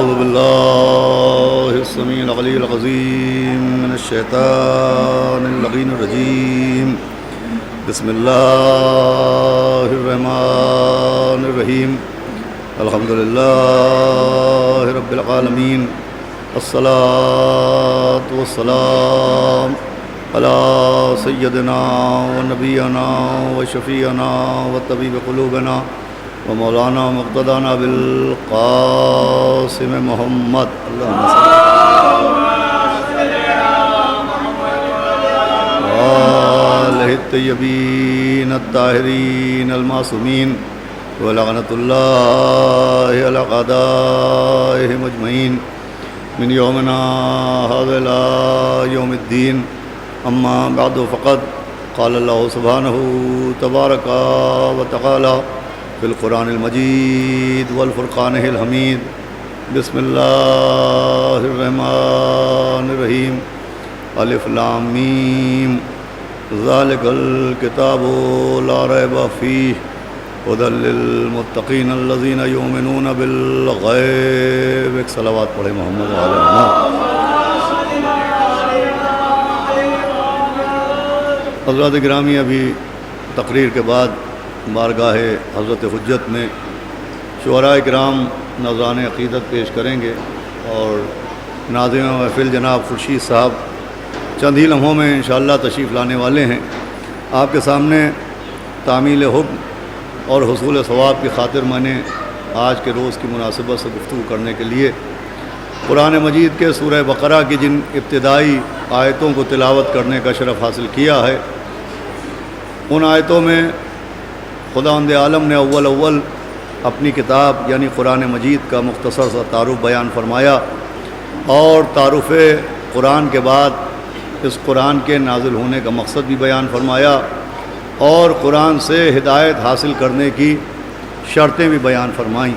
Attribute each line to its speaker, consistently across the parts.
Speaker 1: أعوذ بالله السميع العلي العظيم من الشيطان اللعين الرجيم بسم الله الرحمن الرحيم الحمد لله رب العالمين الصلاة والسلام على سيدنا ونبينا وشفيعنا وطبيب قلوبنا ومولانا مقتدانا بالقاسم محمد اللهم صل آلہ الطیبین الطاہرین المعصومین ولعنۃ اللہ علی اعدائہم اجمعین من یومنا ھذا الی یوم الدین اما بعد فقد قال اللہ سبحانہ تبارک وتعالی فی القرآن المجید والفرقان الحمید بسم اللہ الرحمن الرحیم الف لام میم ذالک الکتاب لا ریب فیہ ھدی للمتقین الذین یؤمنون بالغیب. ایک صلوات پڑھے محمد علیہ حضرات گرامی. ابھی تقریر کے بعد بارگاہ حضرت حجت میں شعراء کرام نذران عقیدت پیش کریں گے اور ناظم محفل جناب خورشید صاحب چند ہی لمحوں میں انشاءاللہ تشریف لانے والے ہیں. آپ کے سامنے تعمیل حکم اور حصول ثواب کی خاطر میں نے آج کے روز کی مناسبت سے گفتگو کرنے کے لیے قرآن مجید کے سورہ بقرہ کی جن ابتدائی آیتوں کو تلاوت کرنے کا شرف حاصل کیا ہے، ان آیتوں میں خداوند عالم نے اول اپنی کتاب یعنی قرآن مجید کا مختصر سا تعارف بیان فرمایا اور تعارف قرآن کے بعد اس قرآن کے نازل ہونے کا مقصد بھی بیان فرمایا اور قرآن سے ہدایت حاصل کرنے کی شرطیں بھی بیان فرمائیں.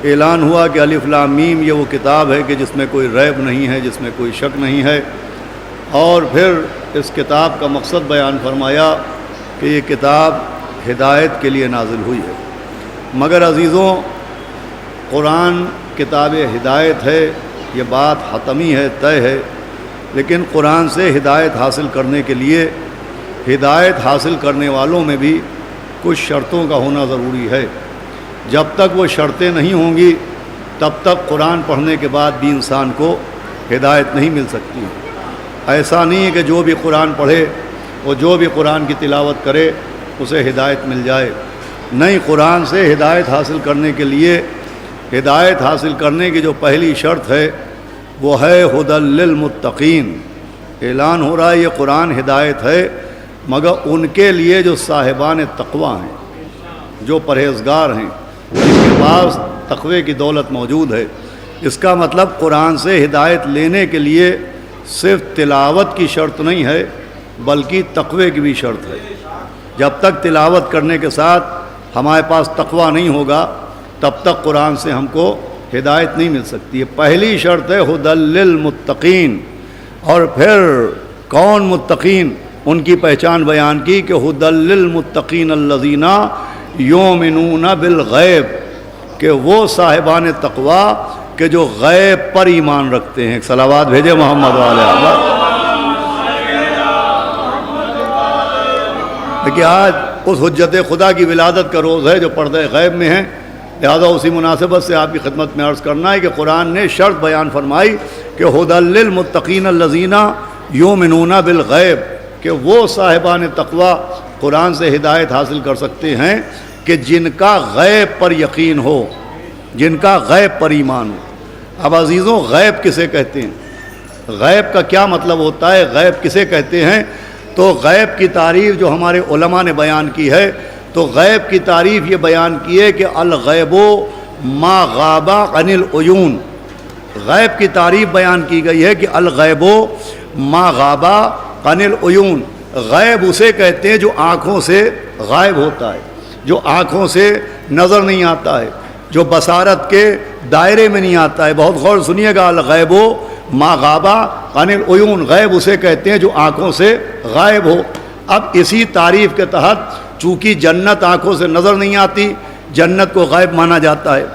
Speaker 1: اعلان ہوا کہ الف لام میم یہ وہ کتاب ہے کہ جس میں کوئی ریب نہیں ہے، جس میں کوئی شک نہیں ہے، اور پھر اس کتاب کا مقصد بیان فرمایا کہ یہ کتاب ہدایت کے لیے نازل ہوئی ہے. مگر عزیزوں، قرآن کتاب ہدایت ہے، یہ بات حتمی ہے، طے ہے، لیکن قرآن سے ہدایت حاصل کرنے کے لیے ہدایت حاصل کرنے والوں میں بھی کچھ شرطوں کا ہونا ضروری ہے. جب تک وہ شرطیں نہیں ہوں گی تب تک قرآن پڑھنے کے بعد بھی انسان کو ہدایت نہیں مل سکتی. ایسا نہیں ہے کہ جو بھی قرآن پڑھے وہ جو بھی قرآن کی تلاوت کرے اسے ہدایت مل جائے. نہیں، قرآن سے ہدایت حاصل کرنے کے لیے ہدایت حاصل کرنے کی جو پہلی شرط ہے وہ ہے ھدی للمتقین. اعلان ہو رہا ہے یہ قرآن ہدایت ہے مگر ان کے لیے جو صاحبان تقویٰ ہیں، جو پرہیزگار ہیں، جن کے پاس تقوی کی دولت موجود ہے. اس کا مطلب قرآن سے ہدایت لینے کے لیے صرف تلاوت کی شرط نہیں ہے بلکہ تقوی کی بھی شرط ہے. جب تک تلاوت کرنے کے ساتھ ہمارے پاس تقوی نہیں ہوگا تب تک قرآن سے ہم کو ہدایت نہیں مل سکتی ہے. پہلی شرط ہے ھدی للمتقین. اور پھر کون متقین، ان کی پہچان بیان کی کہ ھدی للمتقین الذین یؤمنون بالغیب، کہ وہ صاحبان تقوی کہ جو غیب پر ایمان رکھتے ہیں. صلوات بھیجے محمد علیہ وسلم. کہ آج اس حجت خدا کی ولادت کا روز ہے جو پردہ غیب میں ہیں، لہذا اسی مناسبت سے آپ کی خدمت میں عرض کرنا ہے کہ قرآن نے شرط بیان فرمائی کہ ھدی للمتقین الذین یؤمنون بالغیب، کہ وہ صاحبان تقوی قرآن سے ہدایت حاصل کر سکتے ہیں کہ جن کا غیب پر یقین ہو، جن کا غیب پر ایمان ہو. اب عزیزوں، غیب کسے کہتے ہیں؟ غیب کا کیا مطلب ہوتا ہے؟ غیب کسے کہتے ہیں؟ تو غیب کی تعریف جو ہمارے علماء نے بیان کی ہے، تو غیب کی تعریف یہ بیان کی ہے کہ الغیب ما غاب عن العیون. غیب کی تعریف بیان کی گئی ہے کہ الغیب ما غاب عن العیون. غیب اسے کہتے ہیں جو آنکھوں سے غائب ہوتا ہے، جو آنکھوں سے نظر نہیں آتا ہے، جو بصارت کے دائرے میں نہیں آتا ہے. بہت غور سنیے گا، الغیب ما غاب عن العیون، غیب اسے کہتے ہیں جو آنکھوں سے غائب ہو. اب اسی تعریف کے تحت چونکہ جنت آنکھوں سے نظر نہیں آتی، جنت کو غائب مانا جاتا ہے.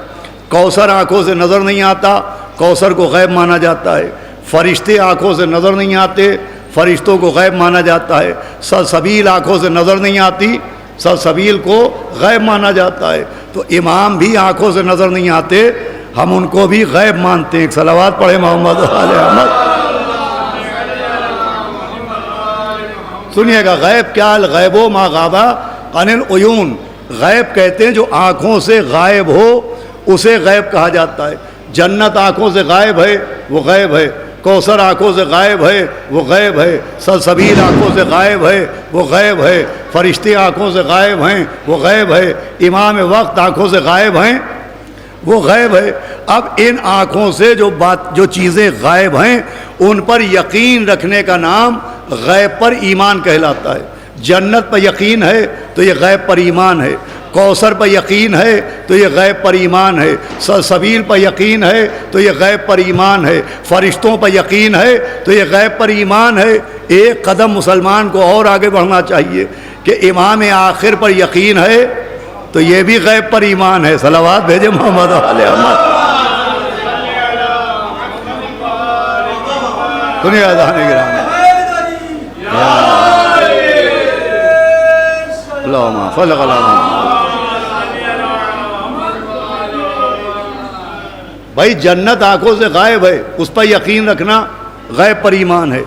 Speaker 1: کوثر آنکھوں سے نظر نہیں آتا، کوثر کو غیب مانا جاتا ہے۔ فرشتے آنکھوں سے نظر نہیں آتے، فرشتوں کو غیب مانا جاتا ہے۔ سلسبیل آنکھوں سے نظر نہیں آتی، سلسبیل کو غیب مانا جاتا ہے۔ تو امام بھی آنکھوں سے نظر نہیں آتے، ہم ان کو بھی غیب مانتے ہیں۔ ایک صلوات پڑھے محمد آل احمد۔ سنیے گا، غیب کیا؟ الغیب ما غاب عن العیون، غیب کہتے ہیں جو آنکھوں سے غائب ہو اسے غیب کہا جاتا ہے۔ جنت آنکھوں سے غائب ہے، وہ غیب ہے۔ کوثر آنکھوں سے غائب ہے، وہ غیب ہے۔ سلسبیل آنکھوں سے غائب ہے، وہ غیب ہے۔ فرشتے آنکھوں سے غائب ہیں، وہ غیب ہے۔ امام وقت آنکھوں سے غائب ہیں، وہ غیب ہے۔ اب ان آنکھوں سے جو چیزیں غائب ہیں ان پر یقین رکھنے کا نام غیب پر ایمان کہلاتا ہے۔ جنت پر یقین ہے تو یہ غیب پر ایمان ہے۔ کوثر پر یقین ہے تو یہ غیب پر ایمان ہے۔ سلسبیل پر یقین ہے تو یہ غیب پر ایمان ہے۔ فرشتوں پر یقین ہے تو یہ غیب پر ایمان ہے۔ ایک قدم مسلمان کو اور آگے بڑھنا چاہیے کہ امام آخر پر یقین ہے تو یہ بھی غیب پر ایمان ہے۔ صلوات بھیجے محمد علیہ احمد۔ سنیے اذان گرامی، اللہم صل علی محمد۔ بھائی جنت آنکھوں سے غائب ہے، اس پر یقین رکھنا غیب پر ایمان ہے۔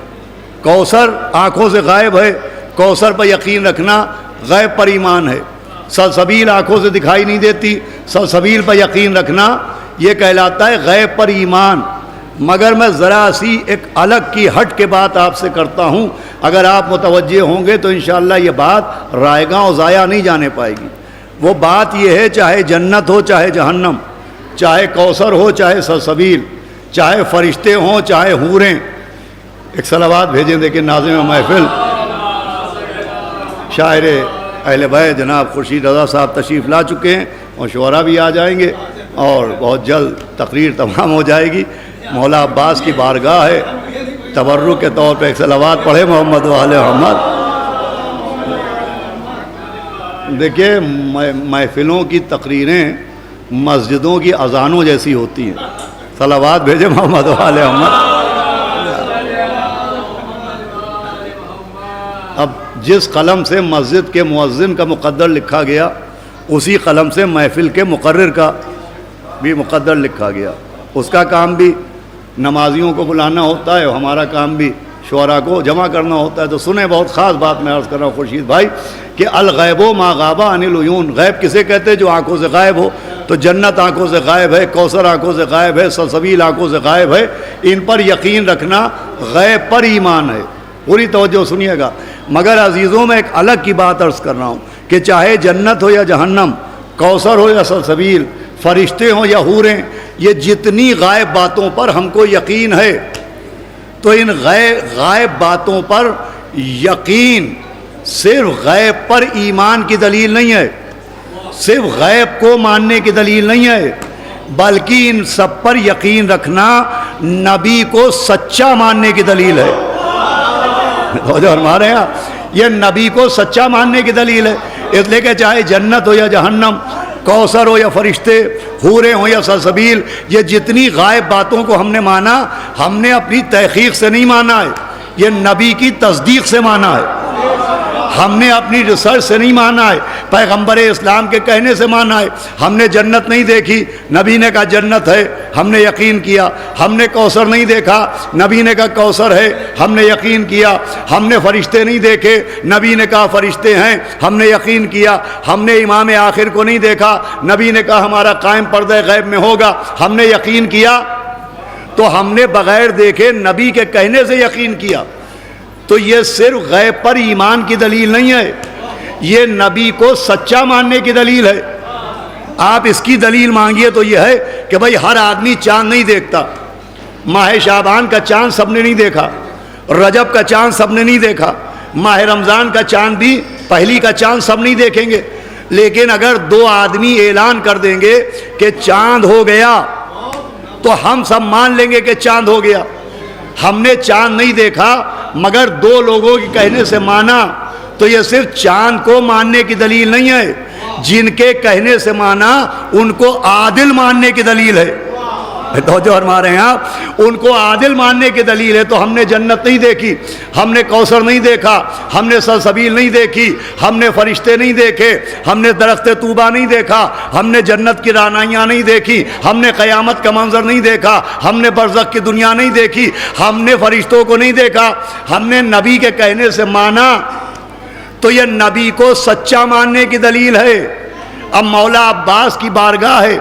Speaker 1: کوثر آنکھوں سے غائب ہے، کوثر پر یقین رکھنا غیب پر ایمان ہے۔ سلسبیل آنکھوں سے دکھائی نہیں دیتی، سلسبیل پر یقین رکھنا یہ کہلاتا ہے غیب پر ایمان۔ مگر میں ذرا سی ایک الگ کی ہٹ کے بات آپ سے کرتا ہوں، اگر آپ متوجہ ہوں گے تو انشاءاللہ یہ بات رائیگاں و ضائع نہیں جانے پائے گی۔ وہ بات یہ ہے، چاہے جنت ہو چاہے جہنم، چاہے کوثر ہو چاہے سلسبیل، چاہے فرشتے ہوں چاہے حوریں، ایک صلوات بھیجیں۔ دیکھیں ناظم محفل شاعر اہل بیت جناب خورشید رضا صاحب تشریف لا چکے ہیں، اور شعراء بھی آ جائیں گے، اور بہت جلد تقریر تمام ہو جائے گی۔ مولا عباس کی بارگاہ ہے، تبرک کے طور پہ ایک صلوات پڑھے محمد و آل محمد۔ دیکھیں محفلوں کی تقریریں مسجدوں کی اذانوں جیسی ہوتی ہیں۔ صلوات بھیجے محمد و آل محمد۔ اب جس قلم سے مسجد کے مؤذن کا مقدر لکھا گیا، اسی قلم سے محفل کے مقرر کا بھی مقدر لکھا گیا۔ اس کا کام بھی نمازیوں کو بلانا ہوتا ہے، ہمارا کام بھی شعراء کو جمع کرنا ہوتا ہے۔ تو سنیں، بہت خاص بات میں عرض کر رہا ہوں خورشید بھائی، کہ الغیب ما غاب عن العیون، غیب کسے کہتے ہیں؟ جو آنکھوں سے غائب ہو۔ تو جنت آنکھوں سے غائب ہے، کوثر آنکھوں سے غائب ہے، سلسبیل آنکھوں سے غائب ہے۔ ان پر یقین رکھنا غیب پر ایمان ہے۔ پوری توجہ سنیے گا۔ مگر عزیزوں میں ایک الگ کی بات عرض کر رہا ہوں کہ چاہے جنت ہو یا جہنم، کوثر ہو یا سلسبیل، فرشتے ہوں یا حوریں، یہ جتنی غائب باتوں پر ہم کو یقین ہے، تو ان غائب باتوں پر یقین صرف غیب پر ایمان کی دلیل نہیں ہے، صرف غیب کو ماننے کی دلیل نہیں ہے، بلکہ ان سب پر یقین رکھنا نبی کو سچا ماننے کی دلیل ہے۔ جو ہمارے یہاں یہ نبی کو سچا ماننے کی دلیل ہے۔ اس لیے کہ چاہے جنت ہو یا جہنم، کوثر ہو یا فرشتے، حوریں ہوں یا سلسبیل، یہ جتنی غائب باتوں کو ہم نے مانا، ہم نے اپنی تحقیق سے نہیں مانا ہے، یہ نبی کی تصدیق سے مانا ہے۔ ہم نے اپنی ریسرچ سے نہیں مانا ہے، پیغمبر اسلام کے کہنے سے مانا ہے۔ ہم نے جنت نہیں دیکھی، نبی نے کہا جنت ہے، ہم نے یقین کیا۔ ہم نے کوثر نہیں دیکھا، نبی نے کہا کوثر ہے، ہم نے یقین کیا۔ ہم نے فرشتے نہیں دیکھے، نبی نے کہا فرشتے ہیں، ہم نے یقین کیا۔ ہم نے امام آخر کو نہیں دیکھا، نبی نے کہا ہمارا قائم پردہ غیب میں ہوگا، ہم نے یقین کیا۔ تو ہم نے بغیر دیکھے نبی کے کہنے سے یقین کیا۔ تو یہ صرف غیب پر ایمان کی دلیل نہیں ہے، یہ نبی کو سچا ماننے کی دلیل ہے۔ آپ اس کی دلیل مانگیے تو یہ ہے کہ بھائی ہر آدمی چاند نہیں دیکھتا، ماہ شعبان کا چاند سب نے نہیں دیکھا، رجب کا چاند سب نے نہیں دیکھا، ماہ رمضان کا چاند بھی پہلی کا چاند سب نہیں دیکھیں گے۔ لیکن اگر دو آدمی اعلان کر دیں گے کہ چاند ہو گیا تو ہم سب مان لیں گے کہ چاند ہو گیا۔ ہم نے چاند نہیں دیکھا مگر دو لوگوں کے کہنے سے مانا، تو یہ صرف چاند کو ماننے کی دلیل نہیں ہے جن کے کہنے سے مانا ان کو عادل ماننے کی دلیل ہے. توجہ فرما رہے ہیں آپ، ان کو عادل ماننے کی دلیل ہے. تو ہم نے جنت نہیں دیکھی، ہم نے کوثر نہیں دیکھا، ہم نے سلسبیل نہیں دیکھی، ہم نے فرشتے نہیں دیکھے، ہم نے درخت طوبہ نہیں دیکھا، ہم نے جنت کی رعنائیاں نہیں دیکھی، ہم نے قیامت کا منظر نہیں دیکھا، ہم نے برزخ کی دنیا نہیں دیکھی، ہم نے فرشتوں کو نہیں دیکھا، ہم نے نبی کے کہنے سے مانا. تو یہ نبی کو سچا ماننے کی دلیل ہے. اب مولا عباس کی بارگاہ ہے،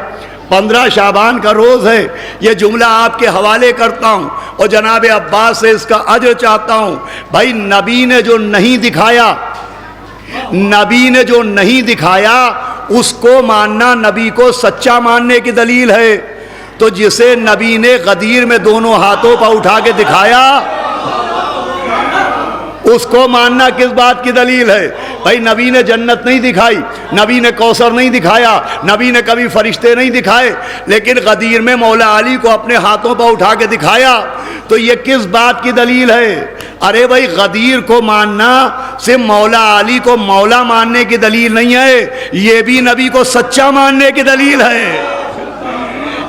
Speaker 1: 15 شعبان کا روز ہے، یہ جملہ آپ کے حوالے کرتا ہوں اور جناب عباس سے اس کا اجر چاہتا ہوں. بھائی نبی نے جو نہیں دکھایا، نبی نے جو نہیں دکھایا اس کو ماننا نبی کو سچا ماننے کی دلیل ہے. تو جسے نبی نے غدیر میں دونوں ہاتھوں پر اٹھا کے دکھایا اس کو ماننا کس بات کی دلیل ہے؟ بھائی نبی نے جنت نہیں دکھائی، نبی نے کوثر نہیں دکھایا، نبی نے کبھی فرشتے نہیں دکھائے، لیکن غدیر میں مولا علی کو اپنے ہاتھوں پر اٹھا کے دکھایا. تو یہ کس بات کی دلیل ہے؟ ارے بھائی غدیر کو ماننا صرف مولا علی کو مولا ماننے کی دلیل نہیں ہے، یہ بھی نبی کو سچا ماننے کی دلیل ہے،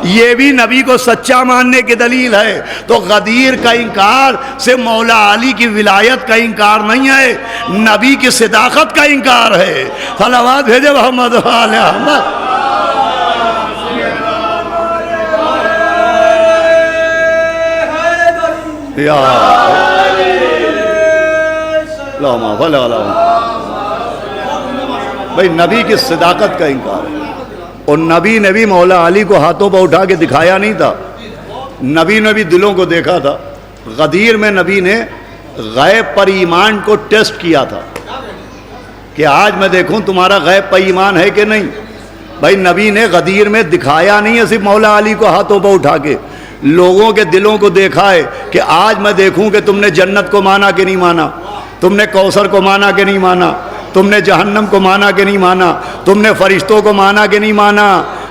Speaker 1: یہ بھی نبی کو سچا ماننے کی دلیل ہے. تو غدیر کا انکار صرف مولا علی کی ولایت کا انکار نہیں ہے، نبی کی صداقت کا انکار ہے. صلوات بھیجے محمد آل احمد. یا اللہم صل علی محمد. بھائی نبی کی صداقت کا انکار ہے. اور نبی نے بھی مولا علی کو ہاتھوں پر اٹھا کے دکھایا نہیں تھا، نبی نے بھی دلوں کو دیکھا تھا. غدیر میں نبی نے غیب پر ایمان کو ٹیسٹ کیا تھا کہ آج میں دیکھوں تمہارا غیب پر ایمان ہے کہ نہیں. بھائی نبی نے غدیر میں دکھایا نہیں ہے صرف مولا علی کو ہاتھوں پر اٹھا کے، لوگوں کے دلوں کو دیکھا ہے کہ آج میں دیکھوں کہ تم نے جنت کو مانا کہ نہیں مانا، تم نے کوثر کو مانا کہ نہیں مانا، تم نے جہنم کو مانا کہ نہیں مانا، تم نے فرشتوں کو مانا کہ نہیں مانا.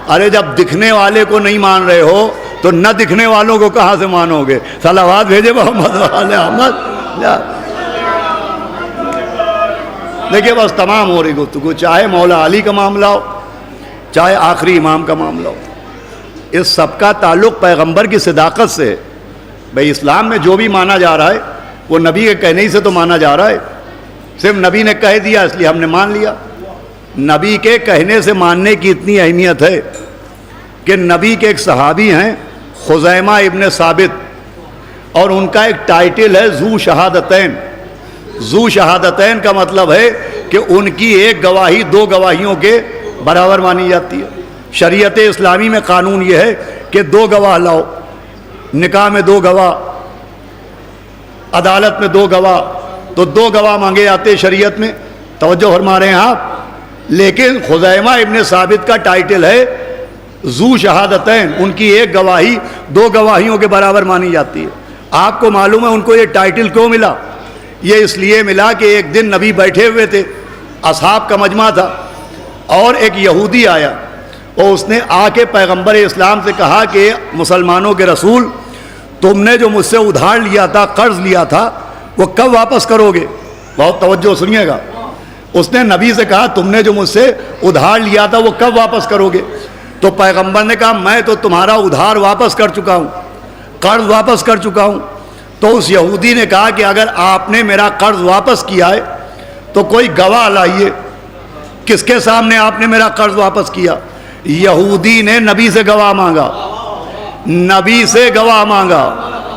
Speaker 1: ارے جب دکھنے والے کو نہیں مان رہے ہو تو نہ دکھنے والوں کو کہاں سے مانو گے؟ صلوات بھیجے محمد آل احمد. دیکھیے بس تمام ہو رہی گفتگو، چاہے مولا علی کا معاملہ ہو چاہے آخری امام کا معاملہ ہو، اس سب کا تعلق پیغمبر کی صداقت سے. بھئی اسلام میں جو بھی مانا جا رہا ہے وہ نبی کے کہنے ہی سے تو مانا جا رہا ہے. صرف نبی نے کہہ دیا اس لیے ہم نے مان لیا. نبی کے کہنے سے ماننے کی اتنی اہمیت ہے کہ نبی کے ایک صحابی ہیں خزیمہ ابن ثابت، اور ان کا ایک ٹائٹل ہے ذو شہادتین. ذو شہادتین کا مطلب ہے کہ ان کی ایک گواہی دو گواہیوں کے برابر مانی جاتی ہے. شریعت اسلامی میں قانون یہ ہے کہ 2 گواہ لاؤ، نکاح میں 2 گواہ، عدالت میں 2 گواہ، تو 2 گواہ مانگے جاتے شریعت میں. توجہ فرما رہے ہیں آپ. لیکن خزیمہ ابن ثابت کا ٹائٹل ہے ذو شہادتین، ان کی ایک گواہی 2 گواہیوں کے برابر مانی جاتی ہے. آپ کو معلوم ہے ان کو یہ ٹائٹل کیوں ملا؟ یہ اس لیے ملا کہ ایک دن نبی بیٹھے ہوئے تھے، اصحاب کا مجمع تھا، اور ایک یہودی آیا اور اس نے آ کے پیغمبر اسلام سے کہا کہ مسلمانوں کے رسول، تم نے جو مجھ سے ادھار لیا تھا، قرض لیا تھا، وہ کب واپس کرو گے؟ بہت توجہ سنیے گا. اس نے نبی سے کہا تم نے جو مجھ سے ادھار لیا تھا وہ کب واپس کرو گے؟ تو پیغمبر نے کہا میں تو تمہارا ادھار واپس کر چکا ہوں، قرض واپس کر چکا ہوں. تو اس یہودی نے کہا کہ اگر آپ نے میرا قرض واپس کیا ہے تو کوئی گواہ لائیے، کس کے سامنے آپ نے میرا قرض واپس کیا؟ یہودی نے نبی سے گواہ مانگا، نبی سے گواہ مانگا.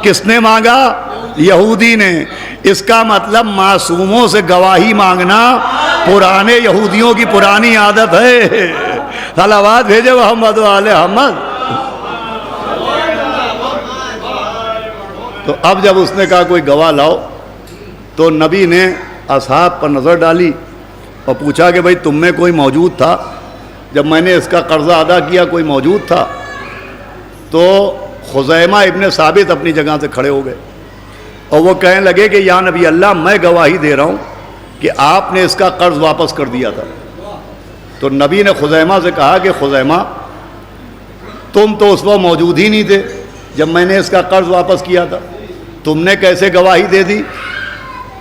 Speaker 1: کس نے مانگا؟ یہودی نے. اس کا مطلب معصوموں سے گواہی مانگنا پرانے یہودیوں کی پرانی عادت ہے. صلوات بھیجے محمد آل احمد. تو اب جب اس نے کہا کوئی گواہ لاؤ تو نبی نے اصحاب پر نظر ڈالی اور پوچھا کہ بھئی تم میں کوئی موجود تھا جب میں نے اس کا قرضہ ادا کیا؟ کوئی موجود تھا؟ تو خزیمہ ابن ثابت اپنی جگہ سے کھڑے ہو گئے اور وہ کہنے لگے کہ یا نبی اللہ، میں گواہی دے رہا ہوں کہ آپ نے اس کا قرض واپس کر دیا تھا. تو نبی نے خزیمہ سے کہا کہ خزیمہ، تم تو اس وقت موجود ہی نہیں تھے جب میں نے اس کا قرض واپس کیا تھا، تم نے کیسے گواہی دے دی؟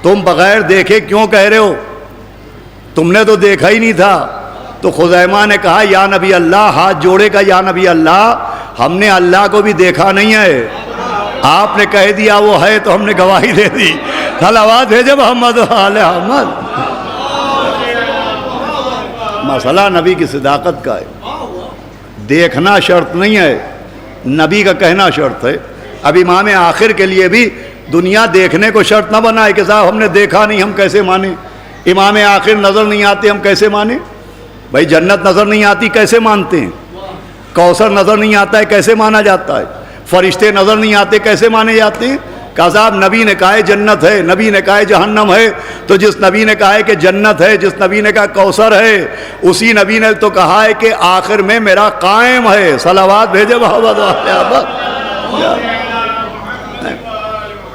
Speaker 1: تم بغیر دیکھے کیوں کہہ رہے ہو؟ تم نے تو دیکھا ہی نہیں تھا. تو خزیمہ نے کہا یا نبی اللہ، ہاتھ جوڑے گا یا نبی اللہ، ہم نے اللہ کو بھی دیکھا نہیں ہے، آپ نے کہہ دیا وہ ہے تو ہم نے گواہی دے دی، صلوات بھیجے محمد و آل احمد۔ مسئلہ نبی کی صداقت کا ہے، دیکھنا شرط نہیں ہے، نبی کا کہنا شرط ہے۔ اب امام آخر کے لیے بھی دنیا دیکھنے کو شرط نہ بنائے کہ صاحب ہم نے دیکھا نہیں، ہم کیسے مانیں؟ امام آخر نظر نہیں آتے، ہم کیسے مانیں؟ بھائی جنت نظر نہیں آتی، کیسے مانتے ہیں؟ کوثر نظر نہیں آتا ہے، کیسے مانا جاتا ہے؟ فرشتے نظر نہیں آتے، کیسے مانے جاتے ہیں؟ کہ صاحب نبی نے کہا ہے جنت ہے، نبی نے کہا ہے جہنم ہے، تو جس نبی نے کہا ہے کہ جنت ہے، جس نبی نے کہا کوثر ہے، اسی نبی نے تو کہا ہے کہ آخر میں میرا قائم ہے، صلوات بھیجے محمد و آل احمد۔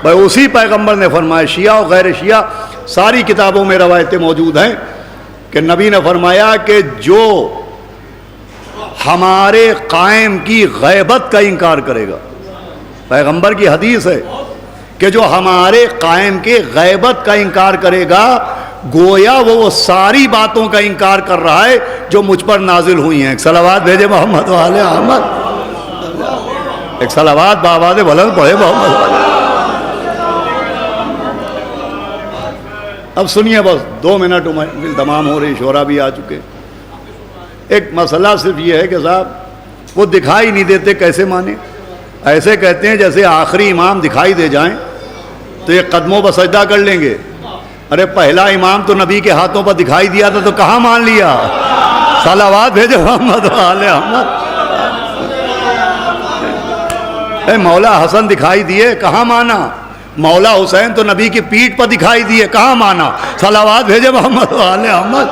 Speaker 1: بھائی اسی پیغمبر نے فرمایا، شیعہ و غیر شیعہ ساری کتابوں میں روایتیں موجود ہیں کہ نبی نے فرمایا کہ جو ہمارے قائم کی غیبت کا انکار کرے گا، پیغمبر کی حدیث ہے کہ جو ہمارے قائم کے غیبت کا انکار کرے گا، گویا وہ ساری باتوں کا انکار کر رہا ہے جو مجھ پر نازل ہوئی ہیں۔ ایک صلوات بھیجے محمد و آل احمد، ایک صلوات بآواز بلند پڑھے محمد و آل احمد۔ اب سنیے، بس 2 منٹ محفل تمام ہو رہی، شعراء بھی آ چکے۔ ایک مسئلہ صرف یہ ہے کہ صاحب وہ دکھائی نہیں دیتے، کیسے مانے؟ ایسے کہتے ہیں جیسے آخری امام دکھائی دے جائیں تو یہ قدموں پر سجدہ کر لیں گے۔ ارے پہلا امام تو نبی کے ہاتھوں پر دکھائی دیا تھا، تو کہاں مان لیا؟ صلوات بھیجے محمد و آل احمد۔ اے مولا حسن دکھائی دیے، کہاں مانا؟ مولا حسین تو نبی کی پیٹھ پر دکھائی دیے، کہاں مانا؟ صلوات بھیجے محمد و آل احمد۔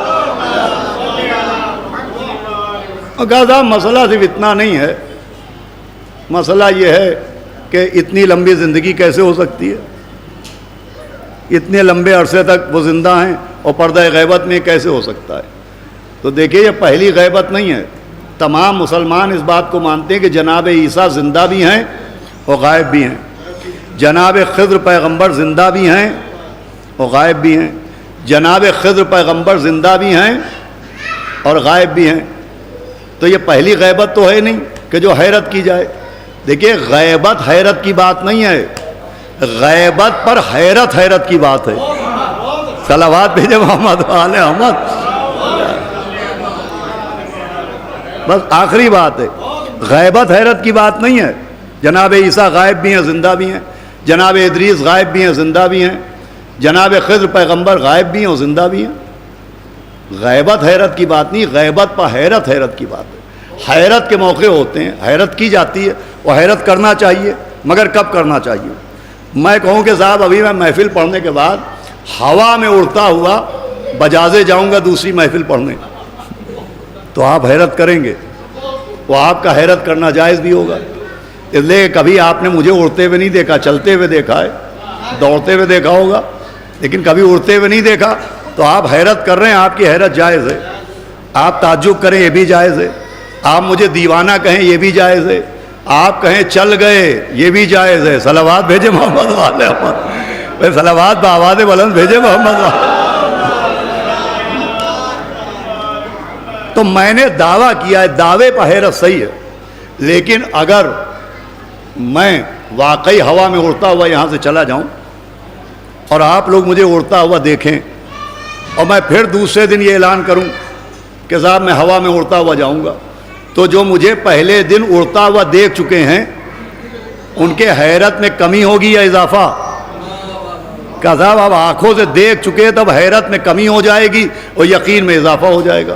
Speaker 1: اور کہا صاحب مسئلہ صرف اتنا نہیں ہے، مسئلہ یہ ہے کہ اتنی لمبی زندگی کیسے ہو سکتی ہے؟ اتنے لمبے عرصے تک وہ زندہ ہیں اور پردہ غیبت میں کیسے ہو سکتا ہے؟ تو دیکھیے یہ پہلی غیبت نہیں ہے، تمام مسلمان اس بات کو مانتے ہیں کہ جناب عیسیٰ زندہ بھی ہیں اور غائب بھی ہیں، جناب خضر پیغمبر زندہ بھی ہیں اور غائب بھی ہیں، جناب خضر پیغمبر زندہ بھی ہیں اور غائب بھی ہیں۔ تو یہ پہلی غیبت تو ہے نہیں کہ جو حیرت کی جائے۔ دیکھیے غیبت حیرت کی بات نہیں ہے، غیبت پر حیرت کی بات ہے۔ صلوات بھیجے محمد و آل احمد۔ بس آخری بات ہے، غیبت حیرت کی بات نہیں ہے۔ جناب عیسیٰ غائب بھی ہیں زندہ بھی ہیں، جناب ادریس غائب بھی ہیں زندہ بھی ہیں، جناب خضر پیغمبر غائب بھی ہیں اور زندہ بھی ہیں۔ غیبت حیرت کی بات نہیں، غیبت پر حیرت کی بات ہے۔ حیرت کے موقع ہوتے ہیں، حیرت کی جاتی ہے، اور حیرت کرنا چاہیے، مگر کب کرنا چاہیے؟ میں کہوں کہ صاحب ابھی میں محفل پڑھنے کے بعد ہوا میں اڑتا ہوا بجازے جاؤں گا دوسری محفل پڑھنے، تو آپ حیرت کریں گے، وہ آپ کا حیرت کرنا جائز بھی ہوگا۔ اس لیے کبھی آپ نے مجھے اڑتے ہوئے نہیں دیکھا، چلتے ہوئے دیکھا ہے، دوڑتے ہوئے دیکھا ہوگا، لیکن کبھی اڑتے ہوئے نہیں دیکھا، تو آپ حیرت کر رہے ہیں، آپ کی حیرت جائز ہے۔ آپ تعجب کریں یہ بھی جائز ہے، آپ مجھے دیوانہ کہیں یہ بھی جائز ہے، آپ کہیں چل گئے یہ بھی جائز ہے۔ صلوات بھیجے محمد و آل احمد۔ صلوات بآواز بلند بھیجے محمد و آل۔ تو میں نے دعویٰ کیا ہے، دعوے پر حیرت صحیح ہے، لیکن اگر میں واقعی ہوا میں اڑتا ہوا یہاں سے چلا جاؤں اور آپ لوگ مجھے اڑتا ہوا دیکھیں، اور میں پھر دوسرے دن یہ اعلان کروں کہ صاحب میں ہوا میں اڑتا ہوا جاؤں گا، تو جو مجھے پہلے دن اڑتا ہوا دیکھ چکے ہیں ان کے حیرت میں کمی ہوگی یا اضافہ؟ کہ صاحب آپ آنکھوں سے دیکھ چکے تب حیرت میں کمی ہو جائے گی اور یقین میں اضافہ ہو جائے گا۔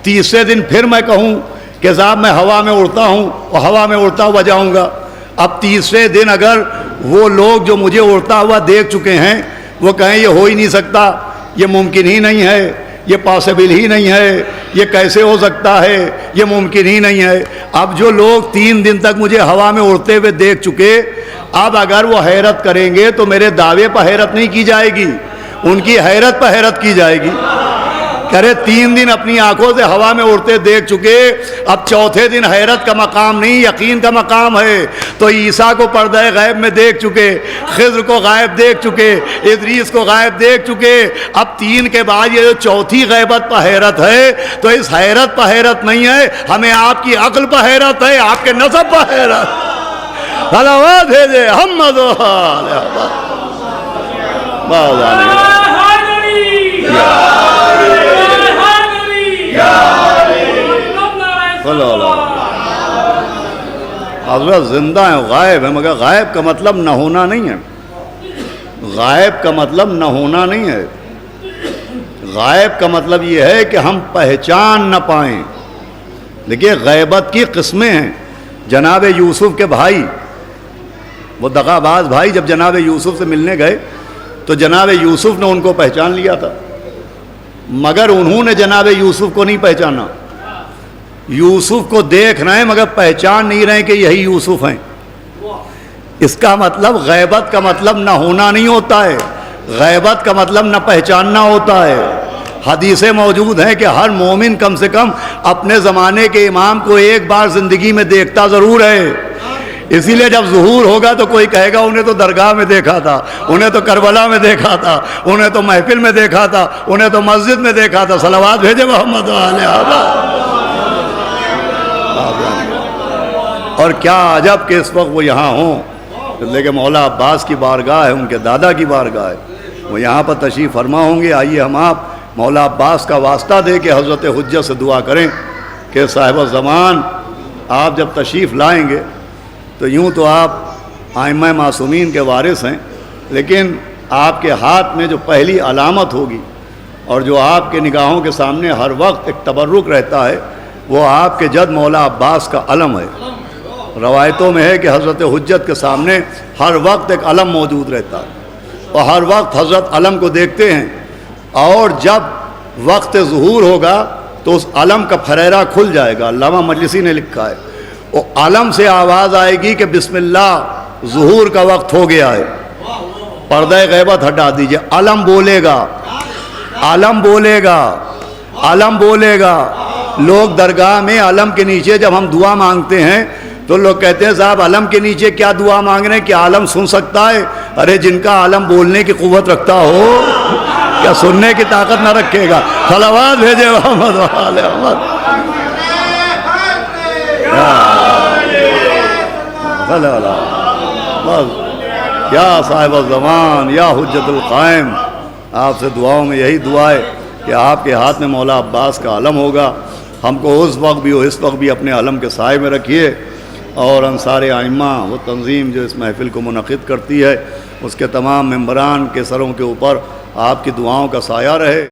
Speaker 1: تیسرے دن پھر میں کہوں کہ صاحب میں ہوا میں اڑتا ہوں اور ہوا میں اڑتا ہوا جاؤں گا، اب تیسرے دن اگر وہ لوگ جو مجھے اڑتا ہوا دیکھ چکے ہیں وہ کہیں یہ ہو ہی نہیں سکتا، یہ ممکن ہی نہیں ہے، یہ پاسبل ہی نہیں ہے، یہ کیسے ہو سکتا ہے، یہ ممکن ہی نہیں ہے۔ اب جو لوگ 3 دن تک مجھے ہوا میں اڑتے ہوئے دیکھ چکے، اب اگر وہ حیرت کریں گے تو میرے دعوے پر حیرت نہیں کی جائے گی، ان کی حیرت پر حیرت کی جائے گی۔ کرے 3 دن اپنی آنکھوں سے ہوا میں اڑتے دیکھ چکے، اب چوتھے دن حیرت کا مقام نہیں یقین کا مقام ہے۔ تو عیسیٰ کو پردہ غیب میں دیکھ چکے، خضر کو غائب دیکھ چکے، ادریس کو غائب دیکھ چکے، اب 3 کے بعد یہ جو چوتھی غیبت پہ حیرت ہے، تو اس حیرت پہ حیرت نہیں ہے، ہمیں آپ کی عقل پہ حیرت ہے، آپ کے نسب پہ حیرت۔ صلوات بھیجے محمد و آل محمد۔ باز آنے حضرت زندہ ہیں، غائب ہیں، مگر غائب کا مطلب نہ ہونا نہیں ہے، غائب کا مطلب نہ ہونا نہیں ہے، غائب کا مطلب یہ ہے کہ ہم پہچان نہ پائیں۔ دیکھیے غیبت کی قسمیں ہیں۔ جناب یوسف کے بھائی، وہ دغا باز بھائی جب جناب یوسف سے ملنے گئے تو جناب یوسف نے ان کو پہچان لیا تھا، مگر انہوں نے جناب یوسف کو نہیں پہچانا۔ یوسف کو دیکھ رہے ہیں مگر پہچان نہیں رہے کہ یہی یوسف ہیں۔ اس کا مطلب غیبت کا مطلب نہ ہونا نہیں ہوتا ہے، غیبت کا مطلب نہ پہچاننا ہوتا ہے۔ حدیثیں موجود ہیں کہ ہر مومن کم سے کم اپنے زمانے کے امام کو ایک بار زندگی میں دیکھتا ضرور ہے۔ اسی لیے جب ظہور ہوگا تو کوئی کہے گا انہیں تو درگاہ میں دیکھا تھا، انہیں تو کربلا میں دیکھا تھا، انہیں تو محفل میں دیکھا تھا، انہیں تو مسجد میں دیکھا تھا۔ صلوات بھیجے محمد علیہ وسلم۔ اور کیا عجب کہ اس وقت وہ یہاں ہوں، لیکن مولا عباس کی بارگاہ ہے، ان کے دادا کی بارگاہ ہے، وہ یہاں پر تشریف فرما ہوں گے۔ آئیے ہم آپ مولا عباس کا واسطہ دے کے حضرت حجت سے دعا کریں کہ صاحب الزمان آپ جب تشریف لائیں گے تو یوں تو آپ ائمہ معصومین کے وارث ہیں، لیکن آپ کے ہاتھ میں جو پہلی علامت ہوگی اور جو آپ کے نگاہوں کے سامنے ہر وقت ایک تبرک رہتا ہے، وہ آپ کے جد مولا عباس کا علم ہے۔ روایتوں میں ہے کہ حضرت حجت کے سامنے ہر وقت ایک علم موجود رہتا ہے، اور ہر وقت حضرت علم کو دیکھتے ہیں، اور جب وقت ظہور ہوگا تو اس علم کا پھریرا کھل جائے گا۔ علامہ مجلسی نے لکھا ہے، وہ علم سے آواز آئے گی کہ بسم اللہ ظہور کا وقت ہو گیا ہے، پردہ غیبت ہٹا دیجئے۔ علم بولے گا، علم بولے گا، علم بولے گا۔ لوگ درگاہ میں علم کے نیچے جب ہم دعا مانگتے ہیں تو لوگ کہتے ہیں صاحب علم کے نیچے کیا دعا مانگ رہے ہیں، کیا علم سن سکتا ہے؟ ارے جن کا علم بولنے کی قوت رکھتا ہو کیا سننے کی طاقت نہ رکھے گا؟ صلوات بھیجے محمد و آل محمد۔ یا صاحب الزمان یا حجت القائم، آپ سے دعاؤں میں یہی دعا ہے کہ آپ کے ہاتھ میں مولا عباس کا علم ہوگا، ہم کو اس وقت بھی اور اس وقت بھی اپنے علم کے سائے میں رکھیے، اور انصار ائمہ وہ تنظیم جو اس محفل کو منعقد کرتی ہے اس کے تمام ممبران کے سروں کے اوپر آپ کی دعاؤں کا سایہ رہے۔